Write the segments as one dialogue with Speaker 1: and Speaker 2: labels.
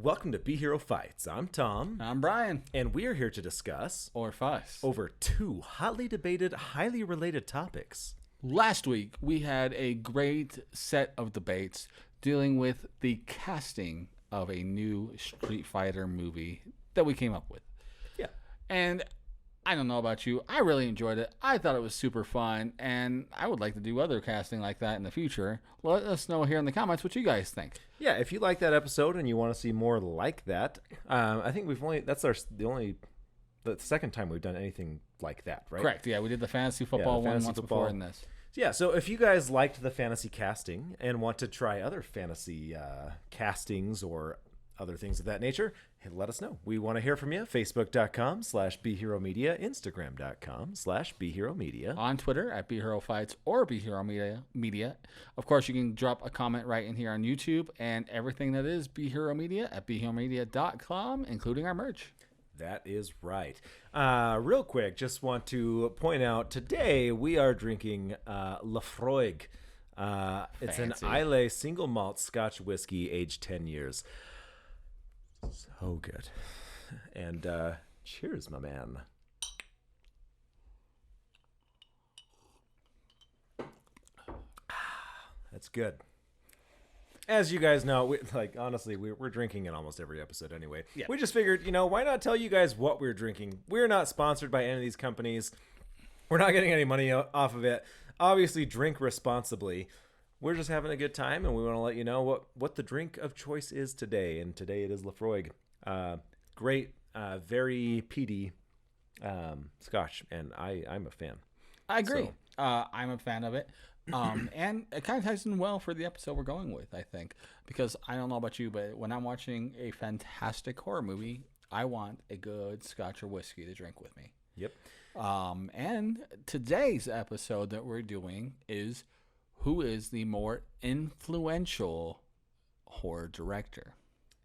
Speaker 1: welcome to Be Hero Fights. I'm Tom.
Speaker 2: I'm Brian.
Speaker 1: And we're here to discuss
Speaker 2: Or Fuss.
Speaker 1: over two hotly debated, highly related topics.
Speaker 2: Last week, we had a great set of debates dealing with the casting of a new Street Fighter movie that we came up with.
Speaker 1: Yeah.
Speaker 2: And I don't know about you, I really enjoyed it. I thought it was super fun, and I would like to do other casting like that in the future. Let us know here in the comments what you guys think.
Speaker 1: Yeah, if you like that episode and you want to see more like that, I think the second time we've done anything like that, right?
Speaker 2: Correct. Yeah, we did the fantasy football one once before in this.
Speaker 1: Yeah, so if you guys liked the fantasy casting and want to try other fantasy castings or other things of that nature, hey, let us know. We want to hear from you. Facebook.com/BeHeroMedia, Instagram.com/BeHeroMedia.
Speaker 2: On Twitter at BeHeroFights or BeHeroMedia. Of course, you can drop a comment right in here on YouTube and everything that is BeHeroMedia at BeHeroMedia.com, including our merch.
Speaker 1: That is right. Real quick, just want to point out today we are drinking Lafroig. It's an Islay single malt Scotch whiskey aged 10 years. So good. And cheers, my man. That's good. As you guys know, honestly, we're drinking in almost every episode anyway. Yeah. We just figured, why not tell you guys what we're drinking? We're not sponsored by any of these companies. We're not getting any money off of it. Obviously, drink responsibly. We're just having a good time, and we want to let you know what the drink of choice is today. And today it is Lafroig. Great, very peaty Scotch, and I'm a fan.
Speaker 2: I agree. So, I'm a fan of it. And it kind of ties in well for the episode we're going with, I think. Because I don't know about you, but when I'm watching a fantastic horror movie, I want a good Scotch or whiskey to drink with me.
Speaker 1: Yep.
Speaker 2: And today's episode that we're doing is who is the more influential horror director?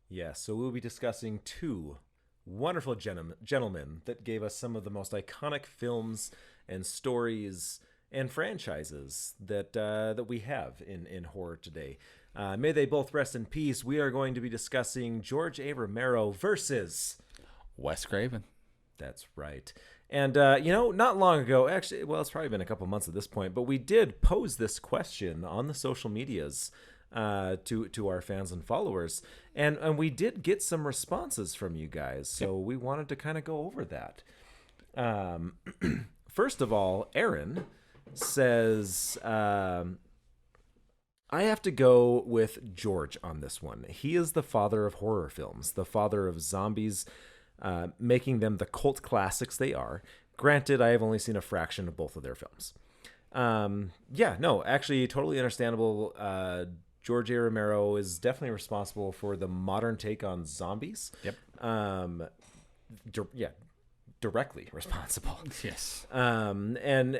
Speaker 1: Yeah, so we'll be discussing two wonderful gentlemen that gave us some of the most iconic films and stories and franchises that we have in horror today. May they both rest in peace. We are going to be discussing George A. Romero versus
Speaker 2: Wes Craven.
Speaker 1: That's right. And, not long ago, actually, well, it's probably been a couple months at this point, but we did pose this question on the social medias to our fans and followers. And we did get some responses from you guys. So we wanted to kind of go over that. First of all, Aaron says, I have to go with George on this one. He is the father of horror films, the father of zombies, making them the cult classics they are. Granted, I have only seen a fraction of both of their films. Actually, totally understandable. George A. Romero is definitely responsible for the modern take on zombies.
Speaker 2: Yep.
Speaker 1: Directly responsible.
Speaker 2: Yes.
Speaker 1: And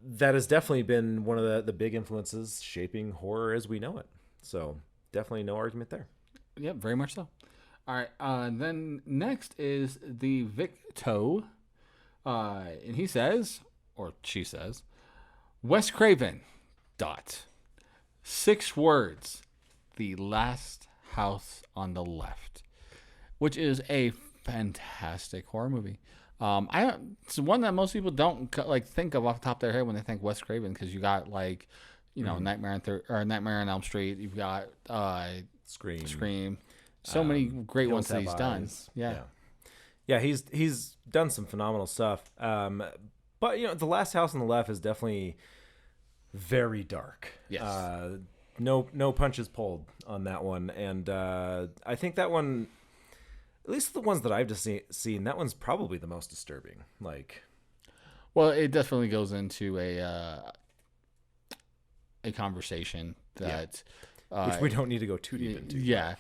Speaker 1: that has definitely been one of the big influences shaping horror as we know it. So definitely no argument there.
Speaker 2: Yep, very much so. All right, then next is the Victo, and he says, or she says, Wes Craven, 6 words, The Last House on the Left, which is a fantastic horror movie. It's one that most people don't think of off the top of their head when they think Wes Craven, because you got Nightmare on Elm Street, you've got Scream. So many great ones that he's done. Yeah, he's done some phenomenal stuff. But The Last House on the Left is definitely very dark. Yes.
Speaker 1: No punches pulled on that one, and I think that one, at least the ones that I've just seen, that one's probably the most disturbing.
Speaker 2: Well, it definitely goes into a conversation that
Speaker 1: which we don't need to go too deep into.
Speaker 2: Yeah.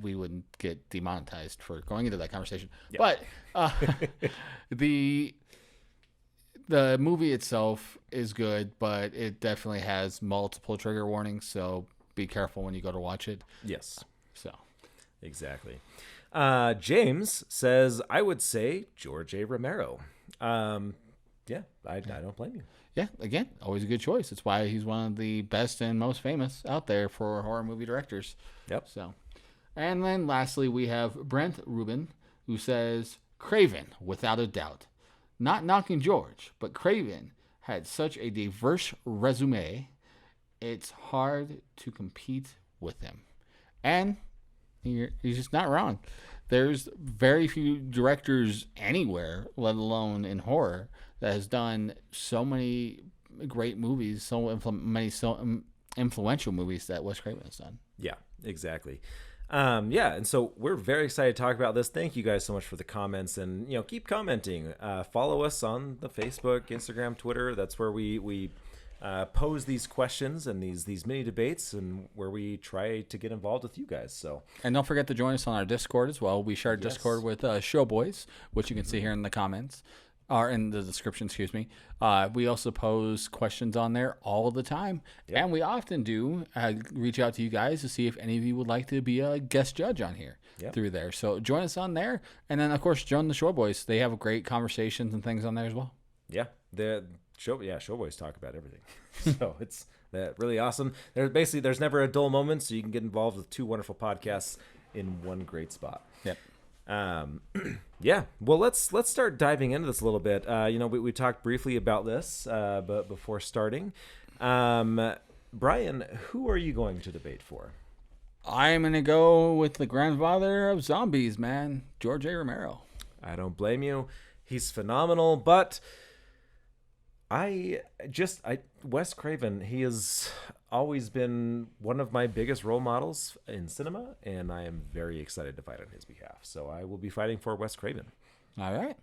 Speaker 2: We wouldn't get demonetized for going into that conversation. Yeah. But the movie itself is good, but it definitely has multiple trigger warnings, so be careful when you go to watch it.
Speaker 1: Yes.
Speaker 2: So.
Speaker 1: Exactly. James says, I would say George A. Romero. I don't blame you.
Speaker 2: Yeah, again, always a good choice. It's why he's one of the best and most famous out there for horror movie directors.
Speaker 1: Yep.
Speaker 2: So, And then lastly, we have Brent Rubin, who says, Craven, without a doubt. Not knocking George, but Craven had such a diverse resume, it's hard to compete with him. And he's just not wrong. There's very few directors anywhere, let alone in horror, that has done so many great movies, so influential movies that Wes Craven has done.
Speaker 1: Yeah, exactly. Yeah, and so we're very excited to talk about this. Thank you guys so much for the comments, and keep commenting. Follow us on the Facebook, Instagram, Twitter. That's where we pose these questions and these mini debates, and where we try to get involved with you guys. So,
Speaker 2: and don't forget to join us on our Discord as well. We share Discord with Showboys, which you can see here in the comments. Or in the description, excuse me. We also pose questions on there all the time. Yep. And we often do reach out to you guys to see if any of you would like to be a guest judge on here through there. So join us on there. And then, of course, join the Showboys. They have great conversations and things on there as well.
Speaker 1: Yeah. Showboys talk about everything. So it's really awesome. There's never a dull moment, so you can get involved with two wonderful podcasts in one great spot.
Speaker 2: Yep.
Speaker 1: Yeah. Well, let's start diving into this a little bit. We talked briefly about this, but before starting, Brian, who are you going to debate for?
Speaker 2: I'm going to go with the grandfather of zombies, man, George A. Romero.
Speaker 1: I don't blame you. He's phenomenal, but Wes Craven, he has always been one of my biggest role models in cinema, and I am very excited to fight on his behalf. So I will be fighting for Wes Craven.
Speaker 2: All right.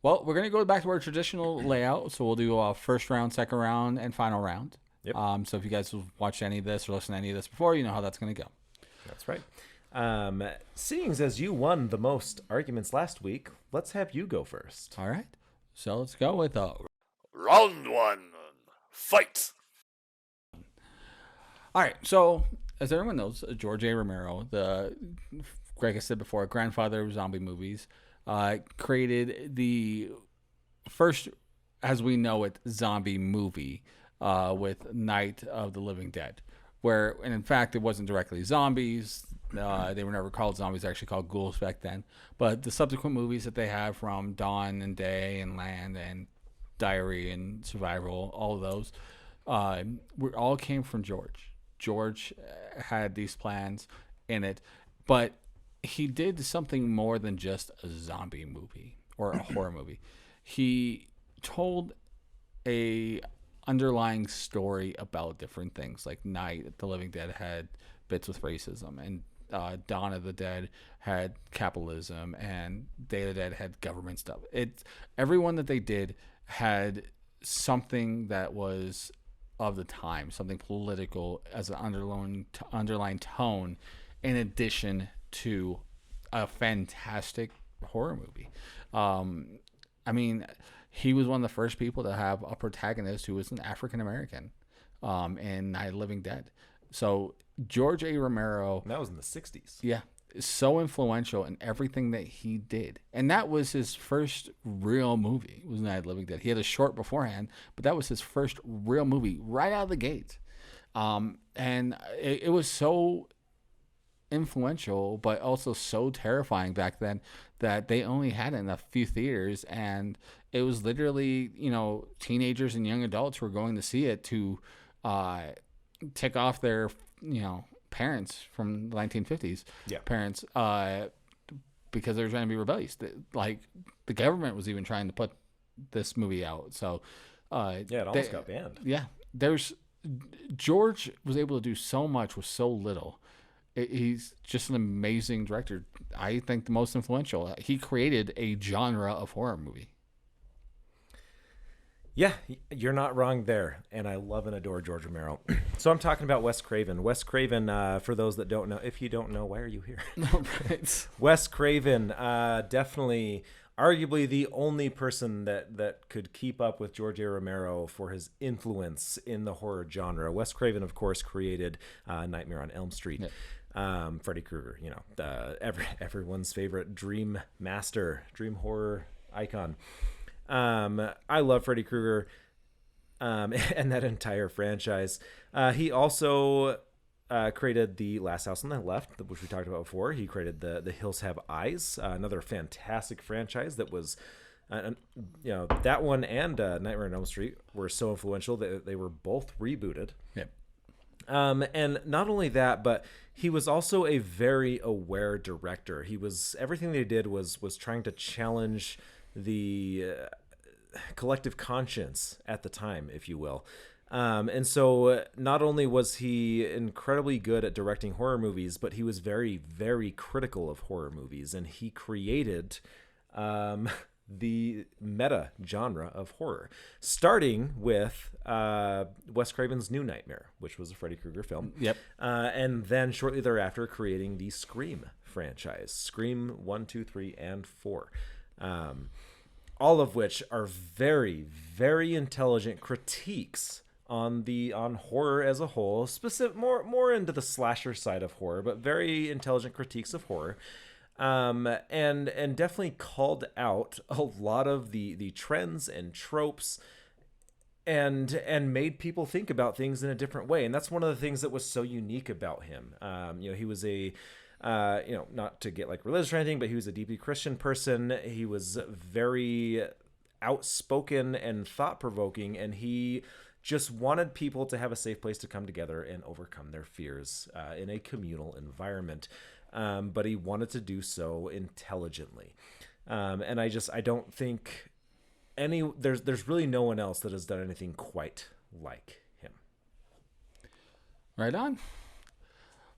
Speaker 2: Well, we're going to go back to our traditional layout. So we'll do a first round, second round, and final round.
Speaker 1: Yep.
Speaker 2: So if you guys have watched any of this or listened to any of this before, you know how that's going to go.
Speaker 1: That's right. Seeing as you won the most arguments last week, let's have you go first.
Speaker 2: All right. So let's go with
Speaker 3: round one. Fight.
Speaker 2: All right, so as everyone knows, George A. Romero, like I said before, grandfather of zombie movies, created the first, as we know it, zombie movie with Night of the Living Dead, and in fact, it wasn't directly zombies. They were never called zombies, they were actually called ghouls back then. But the subsequent movies that they have from Dawn and Day and Land and Diary and Survival, all of those, all came from George. George had these plans in it, but he did something more than just a zombie movie or a horror movie. He told a underlying story about different things, like Night of the Living Dead had bits with racism, and Dawn of the Dead had capitalism, and Day of the Dead had government stuff. Everyone that they did had something that was of the time, something political as an underlying tone, in addition to a fantastic horror movie. I mean, he was one of the first people to have a protagonist who was an African American in Night of the Living Dead. So George A. Romero,
Speaker 1: that was in the 60s.
Speaker 2: Yeah, so influential in everything that he did. And that was his first real movie, was Night of the Living Dead. He had a short beforehand, but that was his first real movie right out of the gate. And it was so influential, but also so terrifying back then that they only had it in a few theaters. And it was literally, teenagers and young adults were going to see it to tick off their, parents from the 1950s, parents, because they were trying to be rebellious. Like the government was even trying to put this movie out. So,
Speaker 1: it almost got banned.
Speaker 2: Yeah, George was able to do so much with so little. He's just an amazing director. I think the most influential. He created a genre of horror movie.
Speaker 1: Yeah, you're not wrong there, and I love and adore George Romero. So I'm talking about Wes Craven. Wes Craven, for those that don't know, if you don't know, why are you here?
Speaker 2: Right.
Speaker 1: Wes Craven, definitely, arguably the only person that could keep up with George A. Romero for his influence in the horror genre. Wes Craven, of course, created Nightmare on Elm Street. Yeah. Freddy Krueger, everyone's favorite dream master, dream horror icon. I love Freddy Krueger and that entire franchise. He also created The Last House on the Left, which we talked about before. He created The Hills Have Eyes, another fantastic franchise that was, that one and Nightmare on Elm Street were so influential that they were both rebooted.
Speaker 2: Yep.
Speaker 1: And not only that, but he was also a very aware director. Everything they did was trying to challenge the collective conscience at the time, if you will. And so not only was he incredibly good at directing horror movies, but he was very, very critical of horror movies. And he created the meta genre of horror, starting with Wes Craven's New Nightmare, which was a Freddy Krueger film.
Speaker 2: Yep.
Speaker 1: And then shortly thereafter, creating the Scream franchise, Scream 1, 2, 3, and 4. All of which are very, very intelligent critiques on horror as a whole, specific more into the slasher side of horror, but very intelligent critiques of horror. And definitely called out a lot of the trends and tropes and made people think about things in a different way. And that's one of the things that was so unique about him. He was not to get like religious or anything, but he was a deeply Christian person. He was very outspoken and thought-provoking, and he just wanted people to have a safe place to come together and overcome their fears in a communal environment. But he wanted to do so intelligently. And I don't think there's really no one else that has done anything quite like him.
Speaker 2: Right on.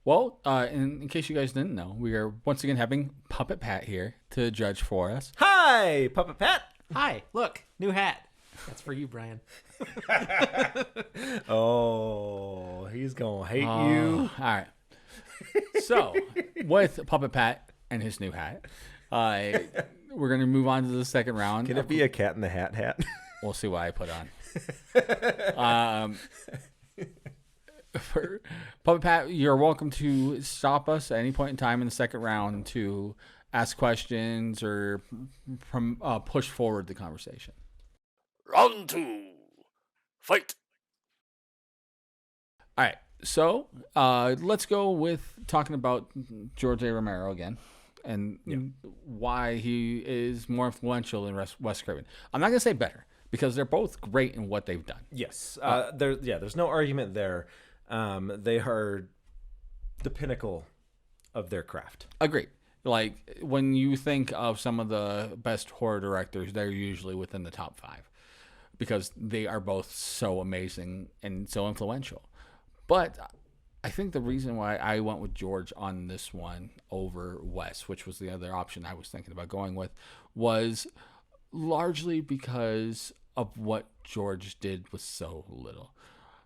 Speaker 2: Well, in case you guys didn't know, we are once again having Puppet Pat here to judge for us.
Speaker 1: Hi, Puppet Pat.
Speaker 4: Hi, look, new hat. That's for you, Brian.
Speaker 1: Oh, he's gonna hate you.
Speaker 2: All right. So, with Puppet Pat and his new hat, we're going to move on to the second round.
Speaker 1: Can it be a Cat in the Hat?
Speaker 2: We'll see what I put on. For Puppet Pat, you're welcome to stop us at any point in time in the second round to ask questions or push forward the conversation.
Speaker 3: Round 2. Fight.
Speaker 2: All right. So let's go with talking about George A. Romero again and why he is more influential than Wes Craven. I'm not going to say better because they're both great in what they've done.
Speaker 1: Yes. There's no argument there. They are the pinnacle of their craft.
Speaker 2: Agreed. Like when you think of some of the best horror directors, they're usually within the top 5 because they are both so amazing and so influential. But I think the reason why I went with George on this one over Wes, which was the other option I was thinking about going with, was largely because of what George did with so little.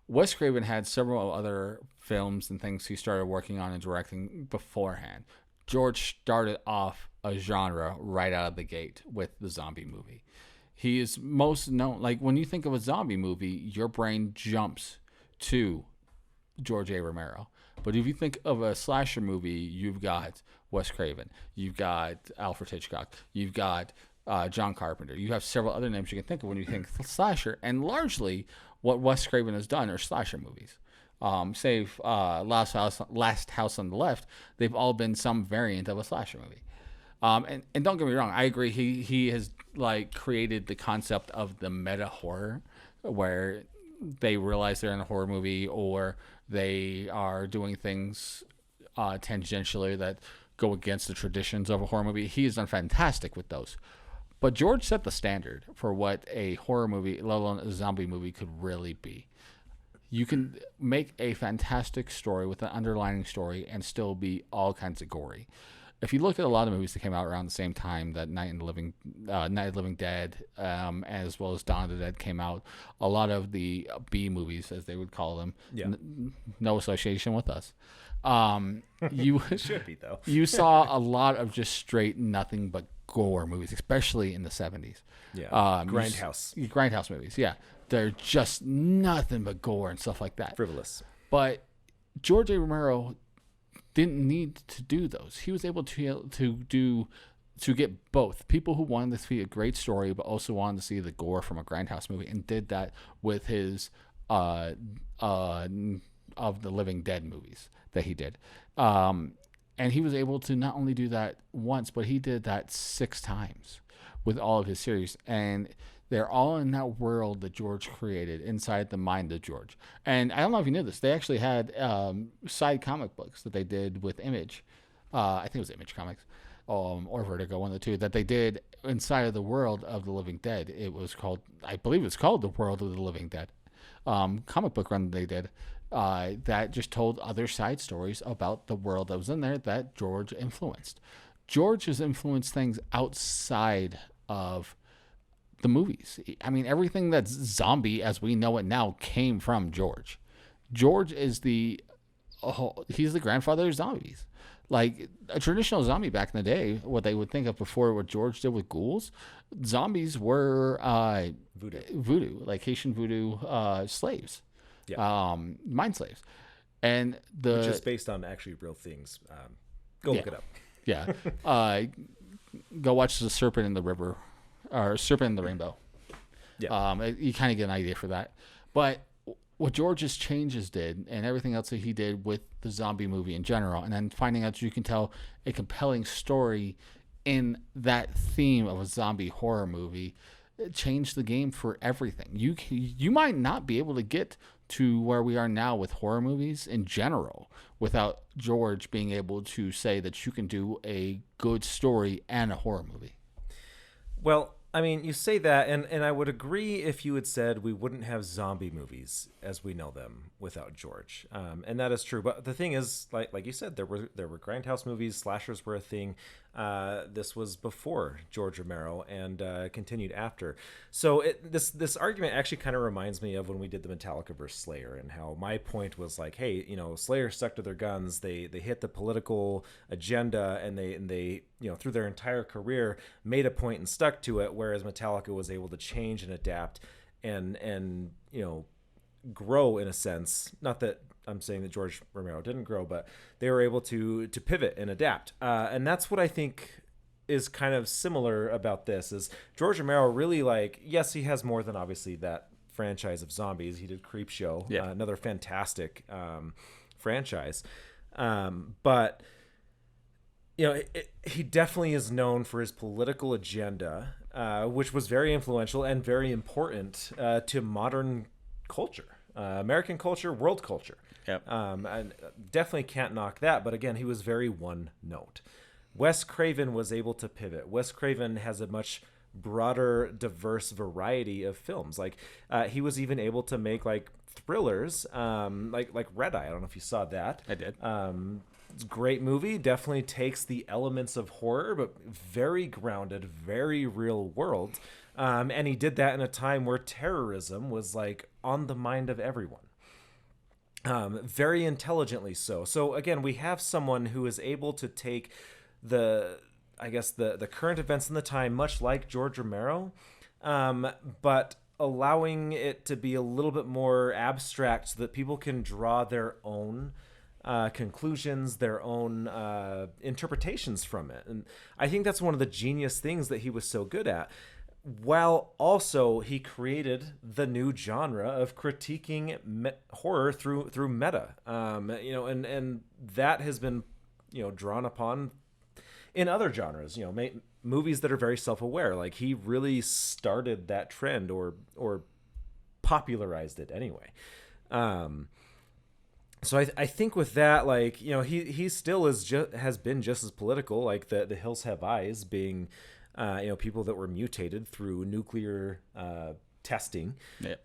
Speaker 2: Wes Craven had several other films and things he started working on and directing beforehand. George started off a genre right out of the gate with the zombie movie. He is most known, like when you think of a zombie movie, your brain jumps to George A. Romero. But if you think of a slasher movie, you've got Wes Craven, you've got Alfred Hitchcock, you've got John Carpenter. You have several other names you can think of when you think slasher, and largely what Wes Craven has done are slasher movies. Save Last House on the Left, they've all been some variant of a slasher movie. And don't get me wrong, I agree. He has like created the concept of the meta horror, where they realize they're in a horror movie or they are doing things tangentially that go against the traditions of a horror movie. He has done fantastic with those. But George set the standard for what a horror movie, let alone a zombie movie, could really be. You can make a fantastic story with an underlining story and still be all kinds of gory. If you look at a lot of movies that came out around the same time that Night of the Living Dead, as well as Dawn of the Dead came out, a lot of the B movies, as they would call them, no association with us. You
Speaker 1: should be though.
Speaker 2: You saw a lot of just straight nothing but gore movies, especially in the 70s.
Speaker 1: Yeah, grindhouse
Speaker 2: movies. Yeah, they're just nothing but gore and stuff like that.
Speaker 1: Frivolous.
Speaker 2: But George A. Romero didn't need to do those. He was able to get both. People who wanted to see a great story, but also wanted to see the gore from a grindhouse movie, and did that with his of the Living Dead movies that he did. And he was able to not only do that once, but he did that 6 times with all of his series. And they're all in that world that George created inside the mind of George. And I don't know if you knew this. They actually had side comic books that they did with Image. I think it was Image Comics or Vertigo, one of the two, that they did inside of the world of the Living Dead. It was called, I believe it's called The World of the Living Dead. Comic book run they did. That just told other side stories about the world that was in there that George influenced. George has influenced things outside of the movies. I mean, everything that's zombie as we know it now came from George. George is he's the grandfather of zombies. Like a traditional zombie back in the day, what they would think of before what George did with ghouls, zombies were voodoo, like Haitian voodoo slaves. Yeah. Mind slaves. And
Speaker 1: which is based on actually real things. Go look it up.
Speaker 2: Yeah. Go watch The Serpent in the River or Serpent in the Rainbow. Yeah. You kind of get an idea for that. But what George's changes did and everything else that he did with the zombie movie in general, and then finding out you can tell a compelling story in that theme of a zombie horror movie, it changed the game for everything. You might not be able to get to where we are now with horror movies in general without George being able to say that you can do a good story and a horror movie.
Speaker 1: Well, I mean, you say that, and I would agree if you had said we wouldn't have zombie movies as we know them without George, and that is true. But the thing is, like you said, there were grindhouse movies, slashers were a thing. This was before George Romero and continued after. So this argument actually kind of reminds me of when we did the Metallica versus Slayer, and how my point was like, hey, Slayer stuck to their guns. They hit the political agenda, and they through their entire career made a point and stuck to it, whereas Metallica was able to change and adapt and grow in a sense. Not that I'm saying that George Romero didn't grow, but they were able to pivot and adapt. And that's what I think is kind of similar about this is George Romero really, like, yes, he has more than obviously that franchise of zombies. He did Creepshow, another fantastic franchise. But he definitely is known for his political agenda, which was very influential and very important to modern culture, American culture, world culture. Yep. And definitely can't knock that. But again, he was very one note. Wes Craven was able to pivot. Wes Craven has a much broader, diverse variety of films. Like he was even able to make like thrillers, like Red Eye. I don't know if you saw that.
Speaker 2: I did.
Speaker 1: It's a great movie. Definitely takes the elements of horror, but very grounded, very real world. And he did that in a time where terrorism was like on the mind of everyone. Very intelligently so. So again, we have someone who is able to take the current events in the time, much like George Romero, but allowing it to be a little bit more abstract so that people can draw their own conclusions, their own interpretations from it. And I think that's one of the genius things that he was so good at. While also he created the new genre of critiquing horror through meta, and that has been drawn upon in other genres, movies that are very self-aware. Like he really started that trend or popularized it anyway. So I think with that, like, he still has been just as political, like the Hills Have Eyes being, people that were mutated through nuclear testing. Yeah.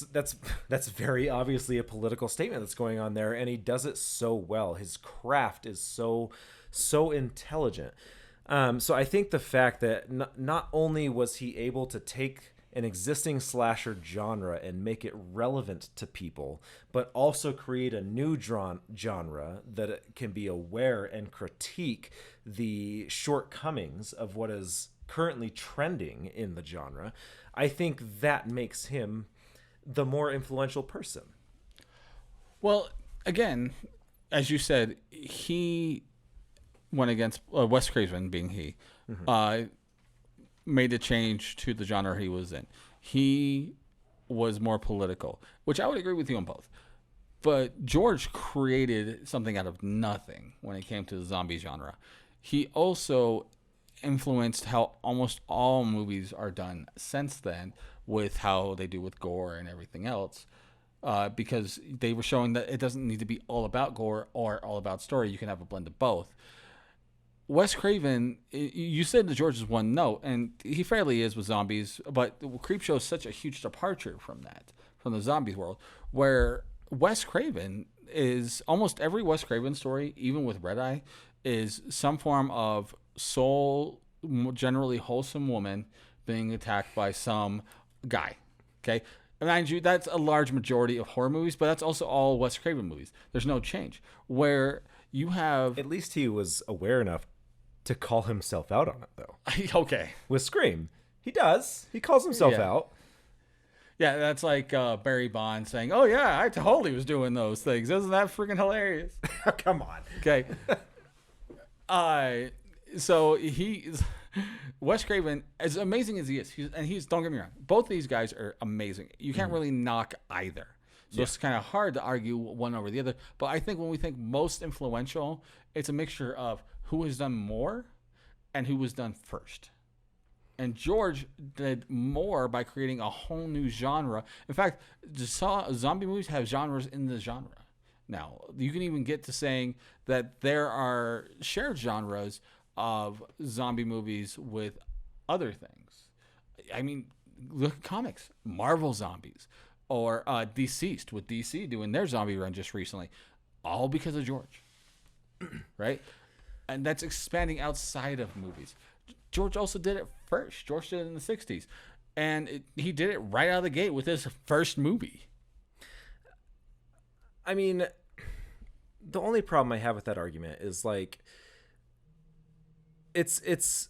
Speaker 1: That's very obviously a political statement that's going on there, and he does it so well. His craft is so intelligent. So I think the fact that not only was he able to take an existing slasher genre and make it relevant to people, but also create a new genre that can be aware and critique the shortcomings of what is currently trending in the genre, I think that makes him the more influential person.
Speaker 2: Well, again, as you said, he went against Wes Craven, being he, made a change to the genre he was in. He was more political, which I would agree with you on both. But George created something out of nothing when it came to the zombie genre. He also influenced how almost all movies are done since then, with how they do with gore and everything else. Because they were showing that it doesn't need to be all about gore or all about story. You can have a blend of both. Wes Craven, you said that George is one note, and he fairly is with zombies, but Creepshow is such a huge departure from that, from the zombies world, where Wes Craven is almost every Wes Craven story, even with Red Eye, is some form of soul, generally wholesome woman being attacked by some guy. Okay? Mind you, that's a large majority of horror movies, but that's also all Wes Craven movies. There's no change. Where you have...
Speaker 1: At least he was aware enough to call himself out on it, though.
Speaker 2: Okay.
Speaker 1: With Scream. He does. He calls himself out.
Speaker 2: Yeah, that's like Barry Bonds saying, "Oh yeah, I totally was doing those things." Isn't that freaking hilarious?
Speaker 1: Come on.
Speaker 2: Okay. So Wes Craven, as amazing as he is, he's don't get me wrong, both these guys are amazing. You can't really knock either. So it's kind of hard to argue one over the other. But I think when we think most influential, it's a mixture of who has done more and who was done first. And George did more by creating a whole new genre. In fact, zombie movies have genres in the genre. Now, you can even get to saying that there are shared genres of zombie movies with other things. I mean, look at comics. Marvel zombies. Or Deceased, with DC doing their zombie run just recently. All because of George. Right? And that's expanding outside of movies. George also did it first. George did it in the 60s. And he did it right out of the gate with his first movie.
Speaker 1: I mean, the only problem I have with that argument is, like, it's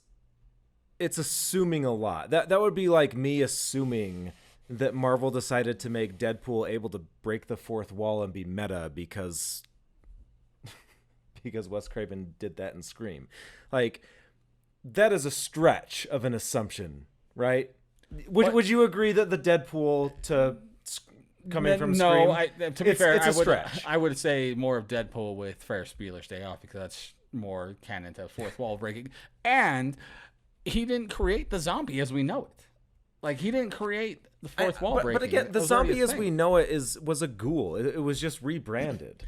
Speaker 1: assuming a lot. That would be like me assuming that Marvel decided to make Deadpool able to break the fourth wall and be meta because Wes Craven did that in Scream. Like, that is a stretch of an assumption, right? Would you agree that the Deadpool coming from Scream?
Speaker 2: No, to be fair,
Speaker 1: it's a stretch.
Speaker 2: I would say more of Deadpool with Ferris Bueller's Day Off, because that's more canon to fourth wall breaking. And he didn't create the zombie as we know it. Like, he didn't create the fourth wall breaking.
Speaker 1: But again, the zombie as we know it was a ghoul. It was just rebranded.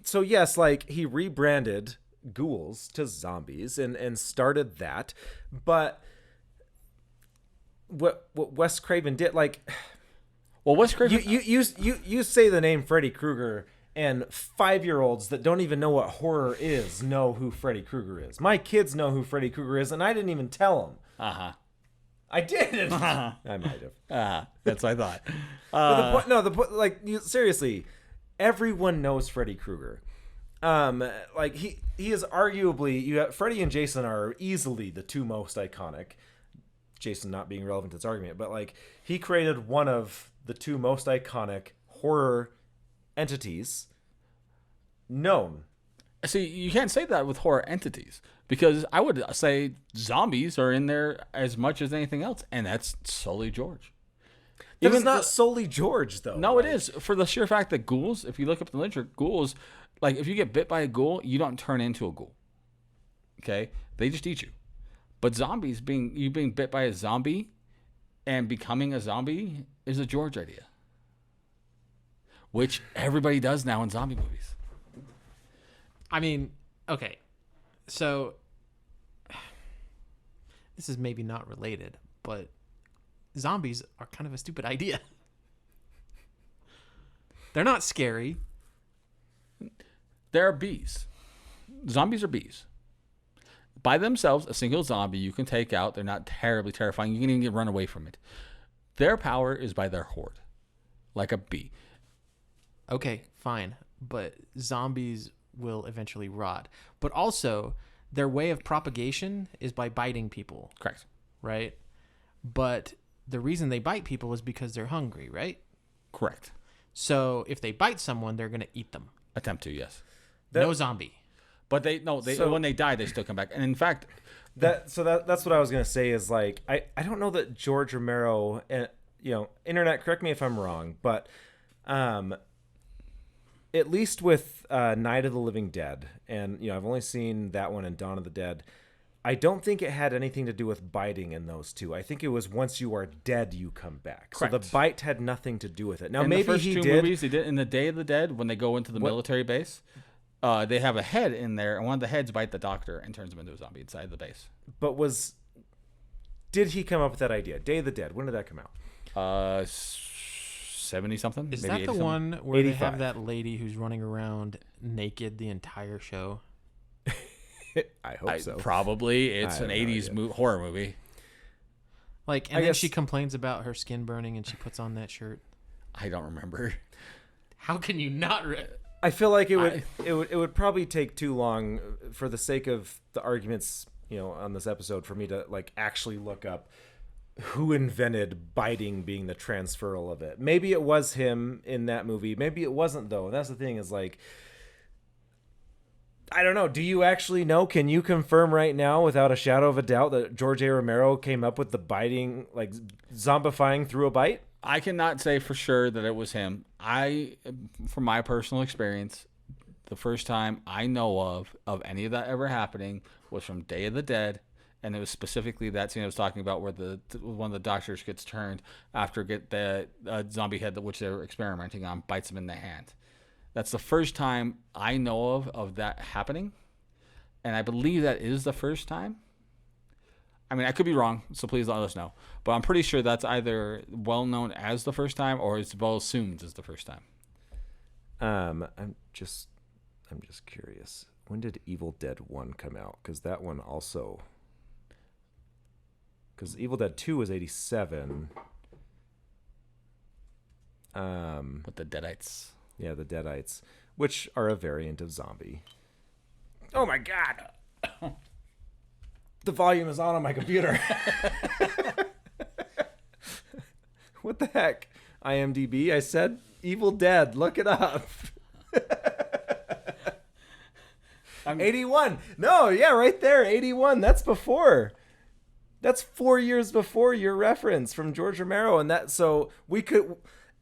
Speaker 1: So yes, like, he rebranded ghouls to zombies and started that. But what Wes Craven did, like,
Speaker 2: well, Wes Craven,
Speaker 1: you say the name Freddy Krueger, and 5-year-olds that don't even know what horror is know who Freddy Krueger is. My kids know who Freddy Krueger is, and I didn't even tell them. I did. I might have.
Speaker 2: That's what I
Speaker 1: thought. Seriously, everyone knows Freddy Krueger. Like, he is arguably, Freddy and Jason are easily the two most iconic. Jason not being relevant to this argument, but, like, he created one of the two most iconic horror entities known.
Speaker 2: See, you can't say that with horror entities, because I would say zombies are in there as much as anything else, and that's solely George.
Speaker 1: It's not solely George, though.
Speaker 2: No, it is, for the sheer fact that ghouls, if you look up the literature, ghouls, like, if you get bit by a ghoul, you don't turn into a ghoul. Okay? They just eat you. But zombies, being bit by a zombie and becoming a zombie is a George idea, which everybody does now in zombie movies.
Speaker 4: I mean, okay, so this is maybe not related, but zombies are kind of a stupid idea. They're not scary.
Speaker 2: There are bees. Zombies are bees. By themselves, a single zombie you can take out. They're not terribly terrifying. You can even run away from it. Their power is by their horde, like a bee.
Speaker 4: Okay, fine. But zombies will eventually rot. But also, their way of propagation is by biting people.
Speaker 2: Correct.
Speaker 4: Right? But the reason they bite people is because they're hungry, right?
Speaker 2: Correct.
Speaker 4: So if they bite someone, they're going to eat them.
Speaker 2: Attempt to, yes.
Speaker 4: No zombie.
Speaker 2: But when they die, they still come back. And in fact,
Speaker 1: that's what I was gonna say is, like, I don't know that George Romero, and internet, correct me if I'm wrong, but at least with Night of the Living Dead, and I've only seen that one and Dawn of the Dead. I don't think it had anything to do with biting in those two. I think it was once you are dead, you come back.
Speaker 2: Correct.
Speaker 1: So the bite had nothing to do with it. Now
Speaker 2: in
Speaker 1: maybe
Speaker 2: the first
Speaker 1: he
Speaker 2: two
Speaker 1: did.
Speaker 2: movies, they did in the Day of the Dead when they go into the military base. They have a head in there, and one of the heads bite the doctor and turns him into a zombie inside the base.
Speaker 1: But did he come up with that idea? Day of the Dead. When did that come out?
Speaker 2: 70 something.
Speaker 4: Is
Speaker 2: maybe
Speaker 4: that the
Speaker 2: 80-something.
Speaker 4: one where they
Speaker 1: 85.
Speaker 4: have that lady who's running around naked the entire show?
Speaker 1: I hope so.
Speaker 2: Probably. It's
Speaker 1: I
Speaker 2: an
Speaker 1: have no
Speaker 2: 80s
Speaker 1: idea.
Speaker 2: horror movie.
Speaker 4: Like, and
Speaker 1: I
Speaker 4: then
Speaker 1: guess-
Speaker 4: she complains about her skin burning, and she puts on that shirt.
Speaker 2: I don't remember.
Speaker 4: How can you not?
Speaker 1: I feel like it would probably take too long for the sake of the arguments, on this episode, for me to like actually look up who invented biting being the transferal of it. Maybe it was him in that movie. Maybe it wasn't, though. And that's the thing, is like, I don't know. Do you actually know? Can you confirm right now without a shadow of a doubt that George A. Romero came up with the biting, like zombifying through a bite?
Speaker 2: I cannot say for sure that it was him. From my personal experience, the first time I know of any of that ever happening was from Day of the Dead, and it was specifically that scene I was talking about where one of the doctors gets turned after the zombie head which they were experimenting on bites him in the hand. That's the first time I know of that happening, and I believe that is the first time. I mean, I could be wrong, so please let us know. But I'm pretty sure that's either well known as the first time or it's well assumed as the first time.
Speaker 1: I'm just curious. When did Evil Dead 1 come out? Because that one also... Because Evil Dead 2 was 87.
Speaker 2: With the Deadites.
Speaker 1: Yeah, the Deadites, which are a variant of zombie. Oh my god! The volume is on my computer. What the heck? IMDb, I said Evil Dead. Look it up. 81. No, yeah, right there. 81. That's before. That's 4 years before your reference from George Romero. And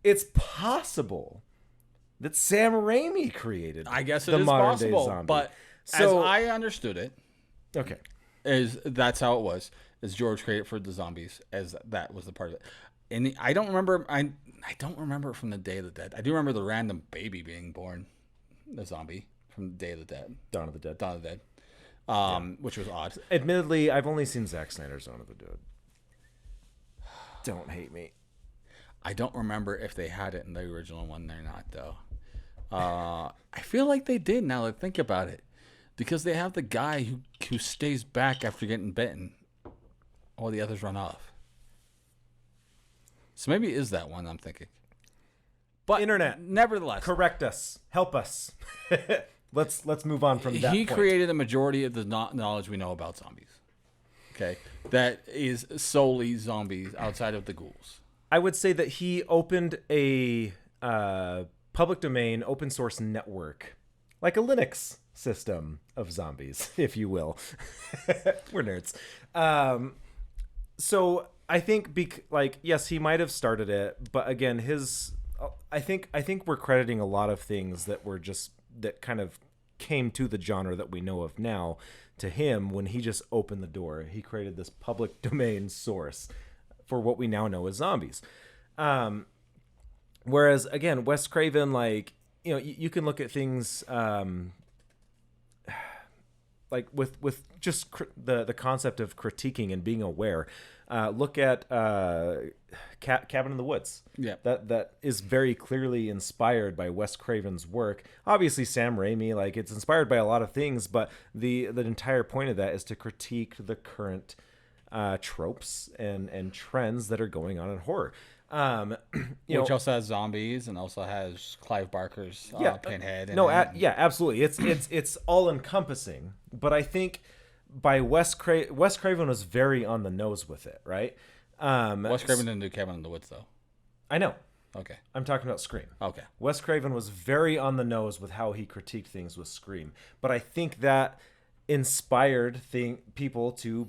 Speaker 1: it's possible that Sam Raimi created
Speaker 2: I guess it
Speaker 1: the
Speaker 2: is
Speaker 1: modern day
Speaker 2: possible,
Speaker 1: zombie.
Speaker 2: but
Speaker 1: So-
Speaker 2: as I understood it,
Speaker 1: Okay.
Speaker 2: that's how it was. Is George created for the zombies as that was the part of it. And I don't remember. I don't remember from the Day of the Dead. I do remember the random baby being born, the zombie from the Day of the Dead,
Speaker 1: Dawn of the Dead.
Speaker 2: Dawn of the Dead, which was odd.
Speaker 1: Admittedly, I've only seen Zack Snyder's Dawn of the Dead. Don't hate me.
Speaker 2: I don't remember if they had it in the original one or not, though. I feel like they did now that I think about it, because they have the guy who stays back after getting bitten, while the others run off. So maybe it is that one I'm thinking. But
Speaker 1: Internet,
Speaker 2: nevertheless,
Speaker 1: correct us. Help us. Let's move on from that
Speaker 2: he
Speaker 1: point.
Speaker 2: created a majority of the knowledge we know about zombies. Okay, that is solely zombies outside of the ghouls.
Speaker 1: I would say that he opened a public domain open source network, like a Linux system of zombies, if you will. We're nerds. So I think yes, he might have started it, but again, I think we're crediting a lot of things that kind of came to the genre that we know of now to him when he just opened the door. He created this public domain source for what we now know as zombies. Whereas again, Wes Craven, you can look at things like with just the concept of critiquing and being aware. Look at Cabin in the Woods.
Speaker 2: Yeah,
Speaker 1: that is very clearly inspired by Wes Craven's work. Obviously, Sam Raimi, it's inspired by a lot of things, but the entire point of that is to critique the current tropes and trends that are going on in horror.
Speaker 2: Which also has zombies and also has Clive Barker's Pinhead.
Speaker 1: Yeah, absolutely. It's all encompassing. But I think by Wes Craven was very on the nose with it, right?
Speaker 2: Wes Craven didn't do Cabin in the Woods, though.
Speaker 1: I know.
Speaker 2: Okay.
Speaker 1: I'm talking about Scream.
Speaker 2: Okay.
Speaker 1: Wes Craven was very on the nose with how he critiqued things with Scream. But I think that inspired people to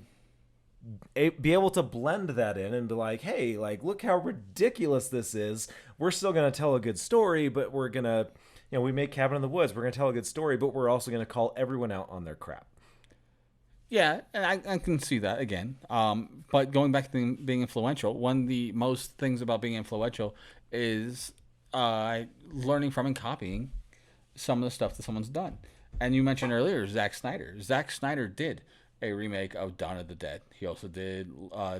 Speaker 1: be able to blend that in and be like, hey, look how ridiculous this is. We're still going to tell a good story, but we're going to we make Cabin in the Woods. We're going to tell a good story, but we're also going to call everyone out on their crap.
Speaker 2: Yeah, and I can see that again. But going back to being influential, one of the most things about being influential is learning from and copying some of the stuff that someone's done. And you mentioned earlier Zack Snyder. Zack Snyder did a remake of Dawn of the Dead. He also did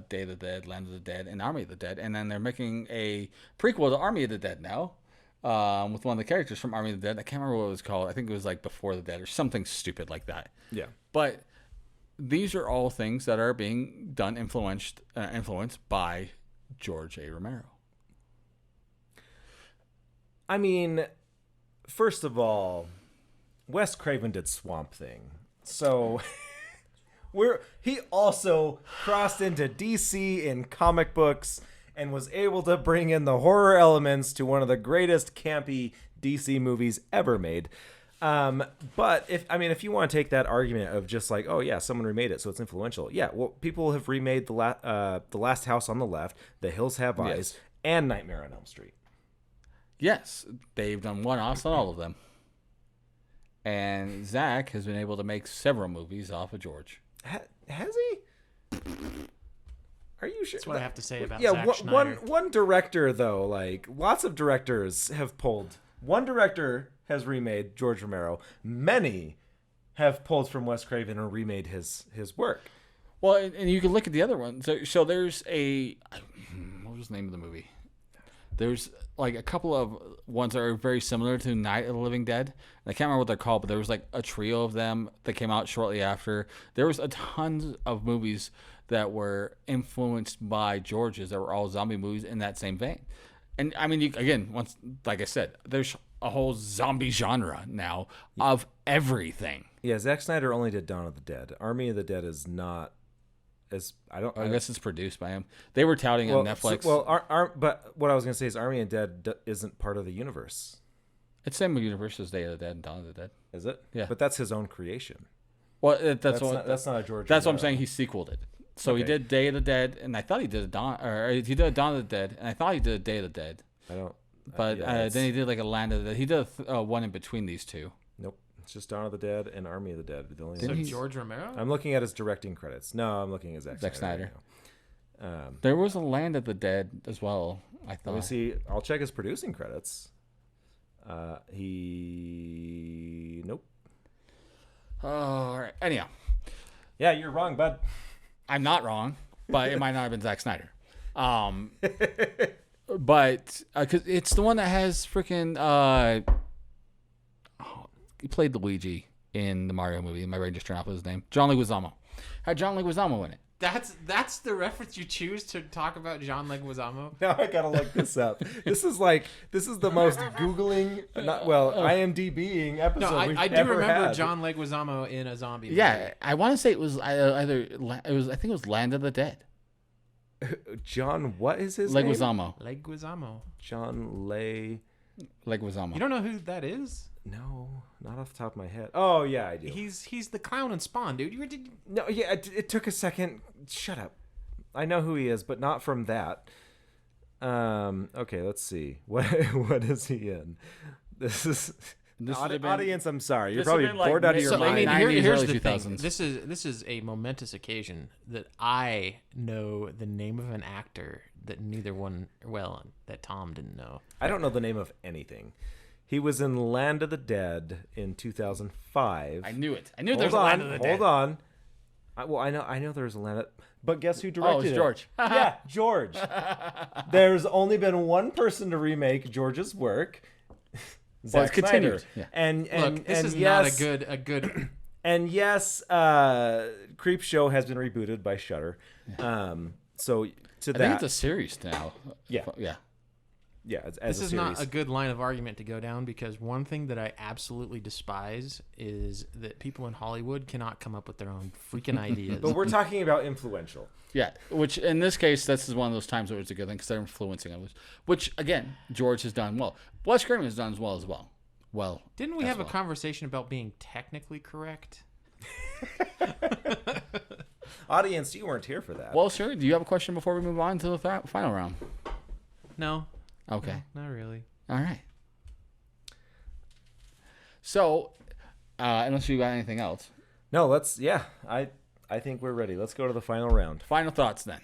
Speaker 2: Day of the Dead, Land of the Dead, and Army of the Dead. And then they're making a prequel to Army of the Dead now with one of the characters from Army of the Dead. I can't remember what it was called. I think it was like Before the Dead or something stupid like that.
Speaker 1: Yeah.
Speaker 2: But these are all things that are being done, influenced by George A. Romero.
Speaker 1: I mean, first of all, Wes Craven did Swamp Thing. So he also crossed into DC in comic books and was able to bring in the horror elements to one of the greatest campy DC movies ever made. But if you want to take that argument of just like, oh yeah, someone remade it, so it's influential. Yeah, well, people have remade the Last House on the Left, The Hills Have Eyes, and Nightmare on Elm Street.
Speaker 2: Yes, they've done one-offs on all of them. And Zach has been able to make several movies off of George.
Speaker 1: Has he? Are you sure?
Speaker 4: That's what I have to say about
Speaker 1: yeah,
Speaker 4: Zack Snyder.
Speaker 1: One director, though, like, lots of directors have pulled. One director has remade George Romero. Many have pulled from Wes Craven and remade his work.
Speaker 2: Well, and you can look at the other one. So there's what was the name of the movie? There's like a couple of ones that are very similar to Night of the Living Dead. And I can't remember what they're called, but there was like a trio of them that came out shortly after. There was a ton of movies that were influenced by George's that were all zombie movies in that same vein. And I mean, like I said, there's a whole zombie genre now of everything.
Speaker 1: Yeah, Zack Snyder only did Dawn of the Dead. Army of the Dead is not. I guess
Speaker 2: it's produced by him. They were touting on Netflix.
Speaker 1: But what I was going to say is Army of the Dead isn't part of the universe.
Speaker 2: It's the same universe as Day of the Dead and Dawn of the Dead.
Speaker 1: Is it?
Speaker 2: Yeah.
Speaker 1: But that's his own creation.
Speaker 2: Well, that's not
Speaker 1: a George.
Speaker 2: That's what I'm saying. He sequeled it. So he did Day of the Dead, and I thought he did he did Dawn of the Dead, and I thought he did Day of the Dead.
Speaker 1: I don't.
Speaker 2: But then he did like a Land of the Dead. He did one in between these two.
Speaker 1: Nope. It's just Dawn of the Dead and Army of the Dead. The only
Speaker 4: so George Romero?
Speaker 1: I'm looking at his directing credits. No, I'm looking at Zack
Speaker 2: Snyder.
Speaker 1: Right
Speaker 2: there was a Land of the Dead as well, I thought.
Speaker 1: Let me see. I'll check his producing credits. Nope.
Speaker 2: All right. Anyhow.
Speaker 1: Yeah, you're wrong, bud.
Speaker 2: I'm not wrong, but it might not have been Zack Snyder. But because it's the one that has freaking he played Luigi in the Mario movie. My brain just turned off his name. John Leguizamo. Had John Leguizamo in it.
Speaker 4: That's the reference you choose to talk about John Leguizamo?
Speaker 1: Now I gotta look this up. This is the most Googling, IMDbing episode.
Speaker 4: No,
Speaker 1: we've
Speaker 4: I do
Speaker 1: ever
Speaker 4: remember
Speaker 1: had.
Speaker 4: John Leguizamo in a zombie movie.
Speaker 2: Yeah, I want to say it was I think it was Land of the Dead.
Speaker 1: John, what is his
Speaker 2: Leguizamo.
Speaker 1: name?
Speaker 4: Leguizamo.
Speaker 1: John
Speaker 2: Leguizamo.
Speaker 4: You don't know who that is?
Speaker 1: No, not off the top of my head. Oh yeah, I do.
Speaker 4: He's the clown in Spawn, dude.
Speaker 1: No, yeah, it took a second. Shut up. I know who he is, but not from that. Okay, let's see. What is he in? This is audience. I'm sorry, you're probably bored out of your mind.
Speaker 4: I mean, here's the
Speaker 2: 2000s.
Speaker 4: thing. This is a momentous occasion that I know the name of an actor that that Tom didn't know.
Speaker 1: I don't know the name of anything. He was in Land of the Dead in 2005.
Speaker 2: I knew it. I knew there was a Land of the Dead.
Speaker 1: Hold on. I know there was a Land of... But guess who directed it?
Speaker 2: It's George.
Speaker 1: Yeah, George. There's only been one person to remake George's work. Zack Snyder.
Speaker 2: Yeah.
Speaker 1: And
Speaker 4: Look, this is
Speaker 1: yes,
Speaker 4: not a good.
Speaker 1: And yes, Creepshow has been rebooted by Shudder. So to
Speaker 2: I
Speaker 1: that,
Speaker 2: think it's a series now.
Speaker 1: Yeah.
Speaker 2: Yeah.
Speaker 1: Yeah,
Speaker 4: this is not a good line of argument to go down, because one thing that I absolutely despise is that people in Hollywood cannot come up with their own freaking ideas.
Speaker 1: But we're talking about influential.
Speaker 2: Yeah, which in this case, this is one of those times where it's a good thing because they're influencing others. Which again, George has done well. Wes Craven has done as well. Well,
Speaker 4: didn't we have a conversation about being technically correct?
Speaker 1: Audience, you weren't here for that.
Speaker 2: Well, sure. Do you have a question before we move on to the final round?
Speaker 4: No.
Speaker 2: Okay.
Speaker 4: No, not really.
Speaker 2: All right. So, unless you got anything else,
Speaker 1: No, I think we're ready. Let's go to the final round.
Speaker 2: final thoughts then.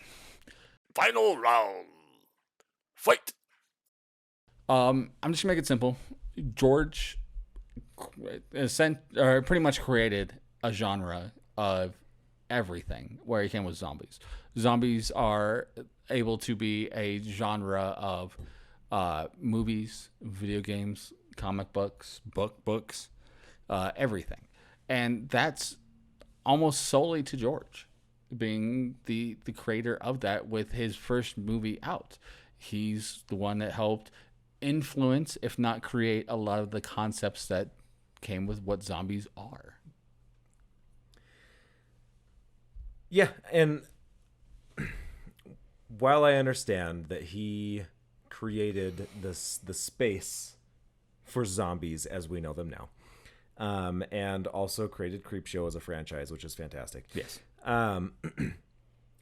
Speaker 3: Final round. Fight.
Speaker 2: I'm just gonna make it simple. George pretty much created a genre of everything where he came with zombies. Zombies are able to be a genre of movies, video games, comic books, books, everything. And that's almost solely to George being the creator of that with his first movie out. He's the one that helped influence, if not create, a lot of the concepts that came with what zombies are.
Speaker 1: Yeah, and while I understand that he created the space for zombies as we know them now, and also created Creepshow as a franchise, which is fantastic.
Speaker 2: Yes.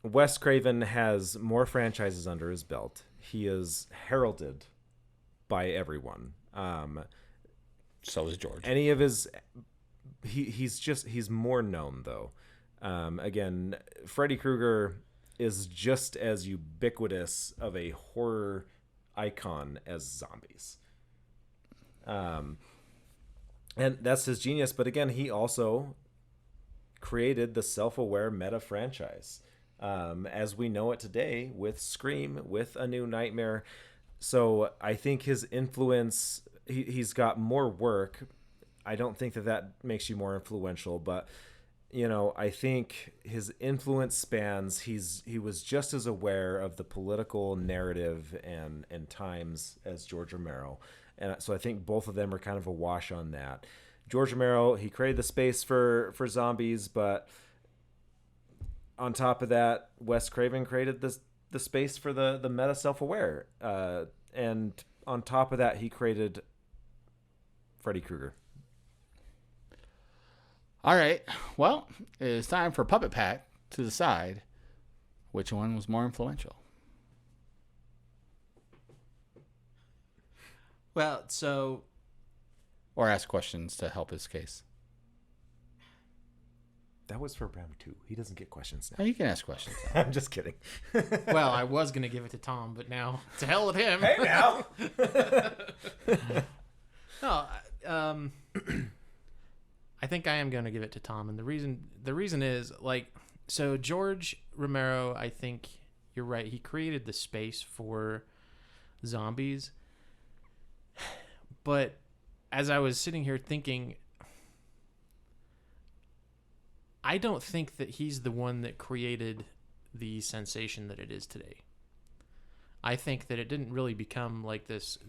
Speaker 1: Wes Craven has more franchises under his belt. He is heralded by everyone.
Speaker 2: So is George.
Speaker 1: Any of his, he's more known though. Again, Freddy Krueger is just as ubiquitous of a horror icon as zombies. And that's his genius. But again, he also created the self-aware meta franchise as we know it today with Scream, with A New Nightmare. So I think his influence, he's got more work. I don't think that makes you more influential, but I think his influence spans. He was just as aware of the political narrative and times as George Romero. And so I think both of them are kind of a wash on that. George Romero, he created the space for zombies, but on top of that, Wes Craven created the space for the meta self-aware. And on top of that, he created Freddy Krueger.
Speaker 2: All right. Well, it's time for Puppet Pat to decide which one was more influential.
Speaker 4: Well, so...
Speaker 2: Or ask questions to help his case.
Speaker 1: That was for round 2. He doesn't get questions
Speaker 2: Oh,
Speaker 1: now.
Speaker 2: you can ask questions.
Speaker 1: I'm just kidding.
Speaker 4: Well, I was going to give it to Tom, but now, to hell with him.
Speaker 1: Hey, now!
Speaker 4: No, I think I am going to give it to Tom, and the reason is, so George Romero, I think you're right, he created the space for zombies, but as I was sitting here thinking, I don't think that he's the one that created the sensation that it is today. I think that it didn't really become like this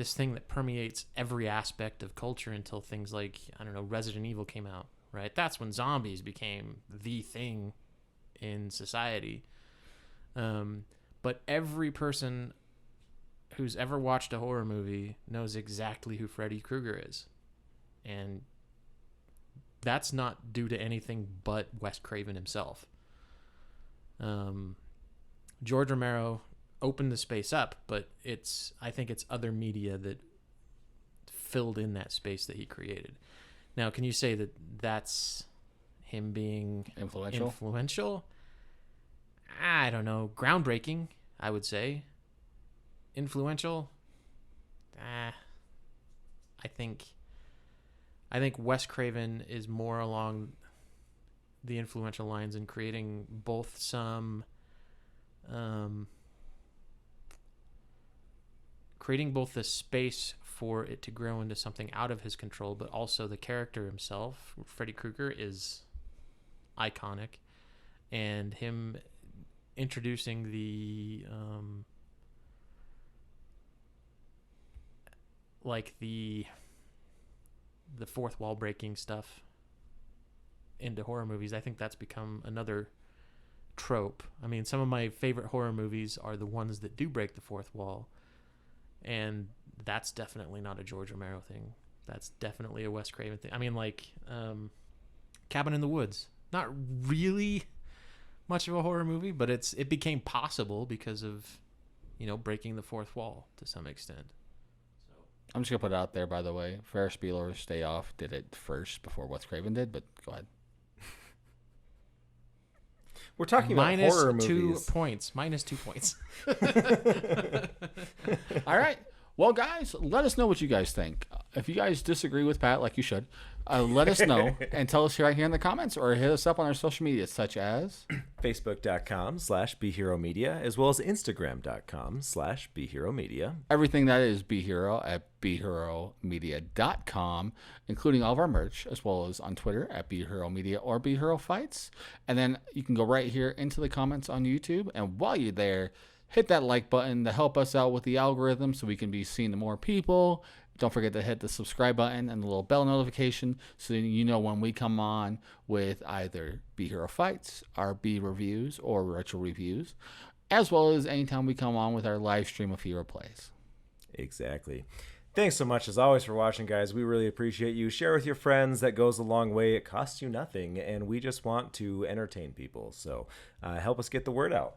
Speaker 4: thing that permeates every aspect of culture until things like, I don't know, Resident Evil came out, right? That's when zombies became the thing in society. But every person who's ever watched a horror movie knows exactly who Freddy Krueger is. And that's not due to anything but Wes Craven himself. George Romero opened the space up, but I think it's other media that filled in that space that he created. Now, can you say that that's him being influential? I don't know. Groundbreaking, I would say. Influential? I think Wes Craven is more along the influential lines in creating both the space for it to grow into something out of his control, but also the character himself, Freddy Krueger, is iconic, and him introducing the fourth wall breaking stuff into horror movies, I think that's become another trope. I mean, some of my favorite horror movies are the ones that do break the fourth wall, and that's definitely not a George Romero thing. That's definitely a Wes Craven thing. I mean, Cabin in the Woods, not really much of a horror movie, but it became possible because of breaking the fourth wall to some extent.
Speaker 2: I'm just going to put it out there, by the way. Ferris Bueller's Day Off did it first before Wes Craven did, but go ahead.
Speaker 1: We're talking about horror movies.
Speaker 4: Minus 2 points.
Speaker 2: All right. Well, guys, let us know what you guys think. If you guys disagree with Pat, like you should, let us know and tell us right here in the comments, or hit us up on our social media, such as
Speaker 1: Facebook.com/BeHeroMedia, as well as Instagram.com/BeHeroMedia.
Speaker 2: Everything that is Be Hero at BeHeroMedia.com, including all of our merch, as well as on Twitter at BeHeroMedia or BeHeroFights. And then you can go right here into the comments on YouTube. And while you're there, hit that like button to help us out with the algorithm so we can be seen to more people. Don't forget to hit the subscribe button and the little bell notification so you know when we come on with either Be Hero Fights, our B reviews, or retro reviews, as well as anytime we come on with our live stream of Hero Plays.
Speaker 1: Exactly. Thanks so much, as always, for watching, guys. We really appreciate you. Share with your friends. That goes a long way. It costs you nothing, and we just want to entertain people. So help us get the word out.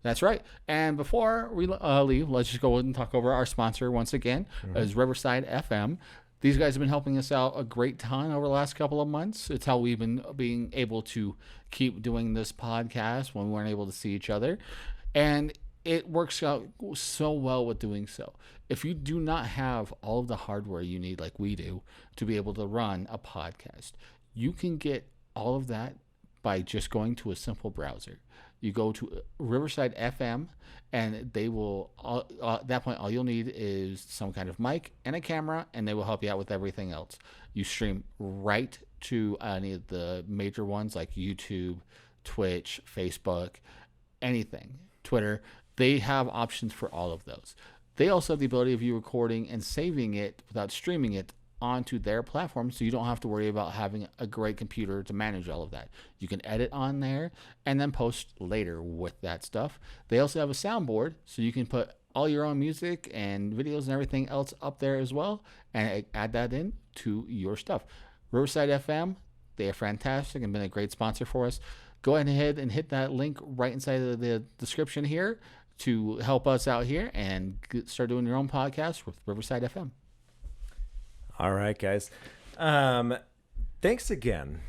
Speaker 2: That's right. And before we leave, let's just go ahead and talk over our sponsor once again, is Riverside FM. These guys have been helping us out a great ton over the last couple of months. It's how we've been being able to keep doing this podcast when we weren't able to see each other. And it works out so well with doing so. If you do not have all of the hardware you need, like we do, to be able to run a podcast, you can get all of that by just going to a simple browser. You go to Riverside FM, and they will, at that point, all you'll need is some kind of mic and a camera, and they will help you out with everything else. You stream right to any of the major ones like YouTube, Twitch, Facebook, anything, Twitter. They have options for all of those. They also have the ability of you recording and saving it without streaming it onto their platform, so you don't have to worry about having a great computer to manage all of that. You can edit on there and then post later with that stuff. They also have a soundboard, so you can put all your own music and videos and everything else up there as well, and add that in to your stuff. Riverside FM, they are fantastic and been a great sponsor for us. Go ahead and hit that link right inside of the description here to help us out here and start doing your own podcast with Riverside FM.
Speaker 1: All right, guys. Thanks again.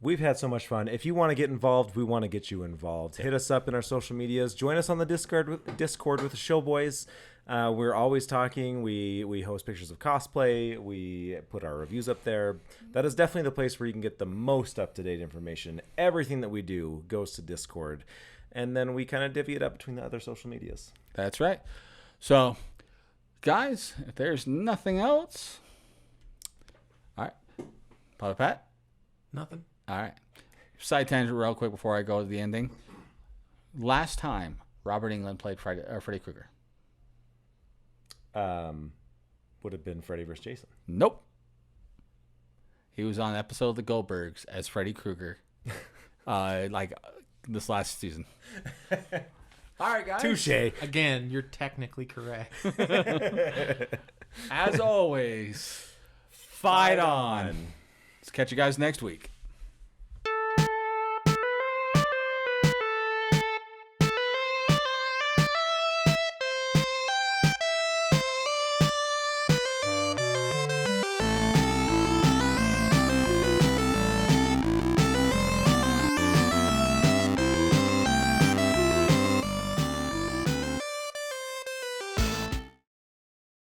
Speaker 1: We've had so much fun. If you want to get involved, we want to get you involved. Hit us up in our social medias. Join us on the Discord with the Show Boys. We're always talking. We host pictures of cosplay. We put our reviews up there. That is definitely the place where you can get the most up-to-date information. Everything that we do goes to Discord. And then we kind of divvy it up between the other social medias.
Speaker 2: That's right. So, guys, if there's nothing else... All right. Papa Pat?
Speaker 4: Nothing.
Speaker 2: All right. Side tangent real quick before I go to the ending. Last time Robert Englund played Freddy Krueger.
Speaker 1: Would have been Freddy vs. Jason.
Speaker 2: Nope. He was on an episode of The Goldbergs as Freddy Krueger. This last season. All right, guys.
Speaker 1: Touche.
Speaker 4: Again, you're technically correct.
Speaker 2: As always, fight on. Let's catch you guys next week.